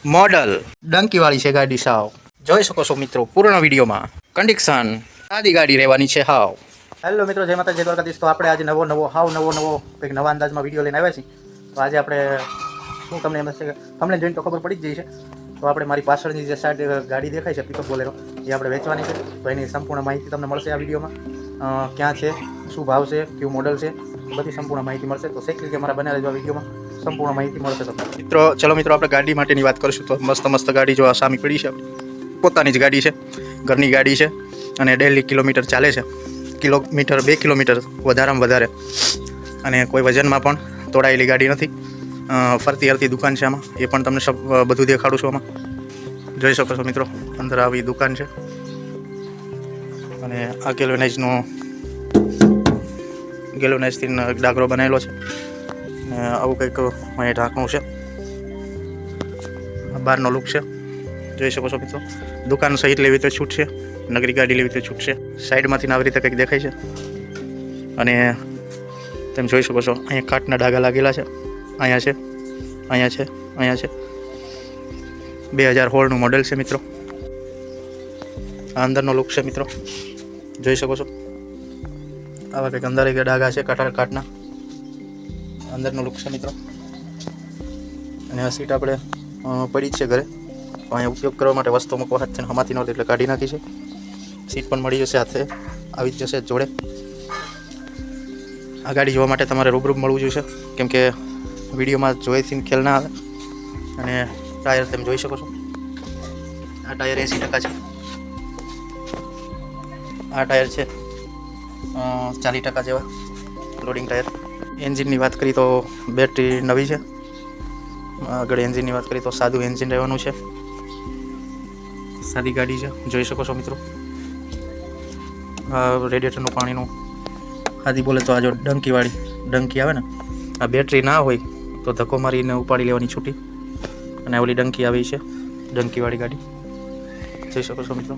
Model ડંકીવાળી છે ગાડી સાવ. જોઈ શકો છો મિત્રો પૂર્ણ વિડીયોમાં. કન્ડિશન સાદી ગાડી રહેવાની છે હાવ. હેલો મિત્રો, જય માતા જય દ્વારકાધીશ. તો આપણે આજે નવો કંઈક નવા અંદાજમાં વિડીયો લઈને આવ્યા છીએ. તો આજે આપણે શું તમને એમ છે કે તમને જોઈને તો ખબર પડી જ જઈ છે. તો આપણે મારી પાછળની જે સાઈડ ગાડી દેખાય છે પિકઅપ બોલેરો, એ આપણે વેચવાની છે. તો એની સંપૂર્ણ માહિતી તમને મળશે આ વિડીયોમાં. ક્યાં છે, શું ભાવ છે, કયું મોડલ છે, બધી સંપૂર્ણ માહિતી મળશે. તો શેખ કે મારા બને રહેજો વિડીયોમાં, સંપૂર્ણ માહિતી મળશે તમને. ચલો મિત્રો, આપણે ગાડી માટેની વાત કરીશું. તો મસ્ત ગાડી જો આ સામી પડી છે, પોતાની જ ગાડી છે, ઘરની ગાડી છે અને ડેલી કિલોમીટર ચાલે છે. કિલોમીટર 2 કિલોમીટર વધારેમાં વધારે, અને કોઈ વજનમાં પણ તોડાયેલી ગાડી નથી. ફરતી હરતી દુકાન છે આમાં, એ પણ તમને બધું દેખાડું છું. આમાં જોઈ શકો છો મિત્રો, અંદર આવી દુકાન છે અને આ ગેલોનાઇઝથી ડાગરો બનાવેલો છે અને આવું કંઈક અહીં ઢાંકણું છે. બહારનો લુક છે, જોઈ શકો છો મિત્રો. દુકાન સહિત લેવી તો છૂટ છે, નગરી ગાડી લેવી તો છૂટ છે. સાઈડમાંથી આવી રીતે કંઈક દેખાય છે અને તમે જોઈ શકો છો અહીંયા કાટના ડાઘા લાગેલા છે. અહીંયા છે 2016નું મોડેલ છે મિત્રો. આ અંદરનો લુક છે મિત્રો, જોઈ શકો છો. આવા કંઈક અંદર ડાઘા છે કાટના, અંદરનો લુક છે મિત્રો. અને આ સીટ આપણે પડી જ છે ઘરે, તો અહીંયા ઉપયોગ કરવા માટે વસ્તુ મૂકવા હાથ છે, હમાતી નહોતી એટલે કાઢી નાખી છે. સીટ પણ મળી જશે, હાથે આવી જ જશે જોડે. આ ગાડી જોવા માટે તમારે રૂબરૂ મળવું જોઈશે, કેમ કે વિડીયોમાં જોઈથી ખ્યાલ ના આવે. અને ટાયર તમે જોઈ શકો છો, આ ટાયર 80% છે. આ ટાયર છે 40% જેવા લોડિંગ ટાયર. એન્જિનની વાત કરીએ તો બેટરી નવી છે. આગળ એન્જિનની વાત કરીએ તો સાદું એન્જિન રહેવાનું છે, સાદી ગાડી છે, જોઈ શકો છો મિત્રો. રેડિયેટરનું પાણીનું સાદી બોલે તો આ જો ડંકી આવે ને, આ બેટરી ના હોય તો ધક્કો મારીને ઉપાડી લેવાની છૂટી. અને ઓલી ડંકી આવી છે, ડંકીવાળી ગાડી, જોઈ શકો છો મિત્રો.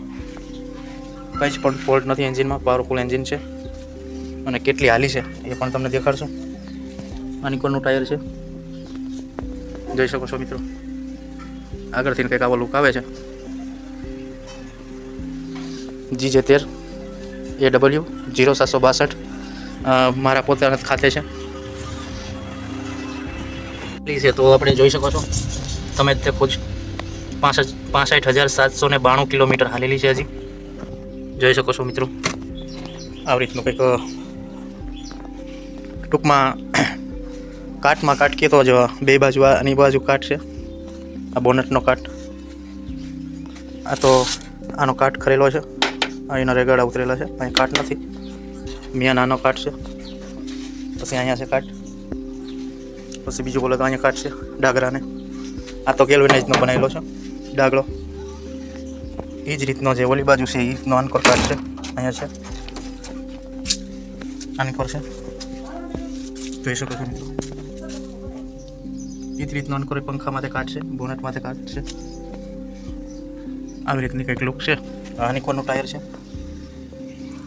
કંઈ જ પણ ફોલ્ટ નથી એન્જિનમાં, પાવરફુલ એન્જિન છે. અને કેટલી હાલી છે એ પણ તમને દેખાડશું. આ નિકોનનું ટાયર છે, જોઈ શકો છો મિત્રો. આગળથી કંઈક આવો લુક આવે છે. GJ13 AW 0762 મારા પોતાના ખાતે છે. છે તો આપણે જોઈ શકો છો તમે તે ખુદ 65,792 કિલોમીટર હાલેલી છે હજી, જોઈ શકો છો મિત્રો. આવી રીતનું કંઈક ટૂંકમાં કાટમાં કાટ કહેતો જ બે બાજુ, આની બાજુ કાટ છે, આ બોનટનો કાટ. આ તો આનો કાટ ખરેલો છે, અહીંના રેગડા ઉતરેલા છે, અહીં કાટ નથી. મિયા નાનો કાટ છે, પછી અહીંયા છે કાટ, પછી બીજું બોલે તો અહીંયા કાટ છે ડાગરાને. આ તો ગેલ્વેનાઇઝનો બનાવેલો છે ડાગલો, એ જ રીતનો જે ઓલી બાજુ છે એ રીતનો આનકોર કાટ છે. અહીંયા છે આનકોર છે, જોઈ શકો છો મિત્રો. એ જ રીતનો આનકોર પંખા માથે કાટ છે, બોનેટ માથે કાટ છે. આવી રીતની કંઈક લુક છે. આ નિકોનનું ટાયર છે,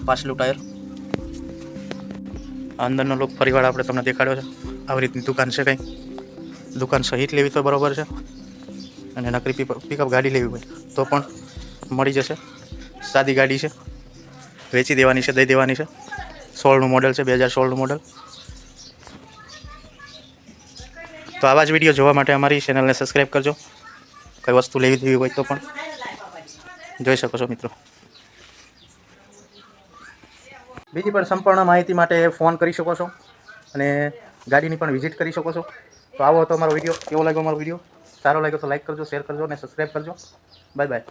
પાછલું ટાયર. અંદરનો લુક ફરીવાર આપણે તમને દેખાડ્યો છે. આવી રીતની દુકાન છે, કંઈ દુકાન સહિત લેવી તો બરાબર છે, અને નકરી પિકઅપ ગાડી લેવી હોય તો પણ મળી જશે. સાદી ગાડી છે, વેચી દેવાની છે, દઈ દેવાની છે. 16નું મોડલ છે, 2016નું મોડલ. તો આવા જ વિડીયો જોવા માટે અમારી ચેનલને સબસ્ક્રાઈબ કરજો. કઈ વસ્તુ લેવી દેવી હોય તો પણ જોઈ શકો છો મિત્રો. બીજી પણ સંપૂર્ણ માહિતી માટે ફોન કરી શકો છો અને ગાડીની પણ વિઝિટ કરી શકો છો. તો આવો હતો અમારો વિડીયો. કેવો લાગ્યો અમારો વિડીયો? સારો લાગ્યો તો લાઈક કરજો, શેર કરજો અને સબસ્ક્રાઈબ કરજો. Bye bye.